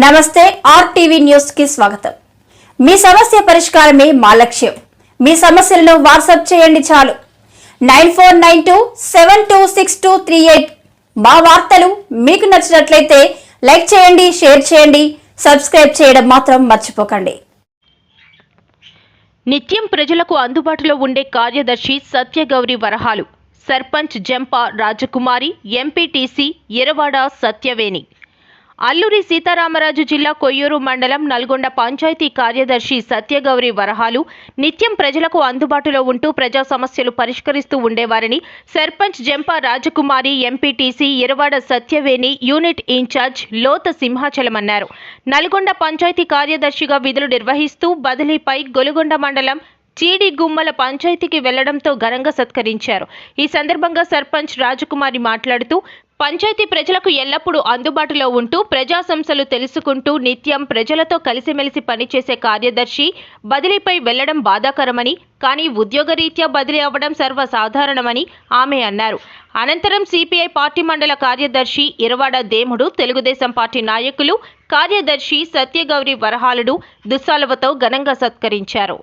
నమస్తే RTV news కి స్వాగతం। మీ సమస్య పరిష్కారమే మా లక్ష్యం। మీ సమస్యలను వాట్సాప్ చేయండి చాలు 9492726238। మా వార్తలు మీకు నచ్చినట్లయితే లైక్ చేయండి, షేర్ చేయండి, సబ్స్క్రైబ్ చేయడం మాత్రం మర్చిపోకండి। నిత్యం ప్రజలకు అందుబాటులో ఉండే కార్యదర్శి సత్యగౌరి వరహాలు, సర్పంచ్ జంపా రాజకుమారి, ఎంపీటీసీ ఎరవాడ సత్యవేణి। అల్లూరి సీతారామరాజు జిల్లా కొయ్యూరు మండలం నల్గొండ పంచాయతీ కార్యదర్శి సత్యగౌరి వరహాలు నిత్యం ప్రజలకు అందుబాటులో ఉంటూ ప్రజా సమస్యలు పరిష్కరిస్తూ ఉండేవారని sarpanch Jampa Rajakumari, MPTC Eravada Satyaveni unit incharge Lotha Simhachalam అన్నారు। నల్గొండ పంచాయతీ కార్యదర్శిగా విధులు నిర్వహిస్తూ బదిలీపై గొలుగొండ మండలం చీడి గుమ్మల పంచాయతీకి వెళ్లడంతో ఘనంగా సత్కరించారు। ఈ సందర్భంగా సర్పంచ్ రాజకుమారి మాట్లాడుతూ పంచాయతీ ప్రజలకు ఎల్లప్పుడూ అందుబాటులో ఉంటూ ప్రజా సమస్యలు తెలుసుకుంటూ నిత్యం ప్రజలతో కలిసిమెలిసి పనిచేసే కార్యదర్శి బదిలీపై వెళ్లడం బాధాకరమని, కానీ ఉద్యోగరీత్యా బదిలీ అవ్వడం సర్వసాధారణమని ఆమె అన్నారు। అనంతరం సిపిఐ పార్టీ మండల కార్యదర్శి ఇరవాడ దేముడు, తెలుగుదేశం పార్టీ నాయకులు, కార్యదర్శి సత్యగౌరి వరహాలను దుస్సాలవతో ఘనంగా సత్కరించారు।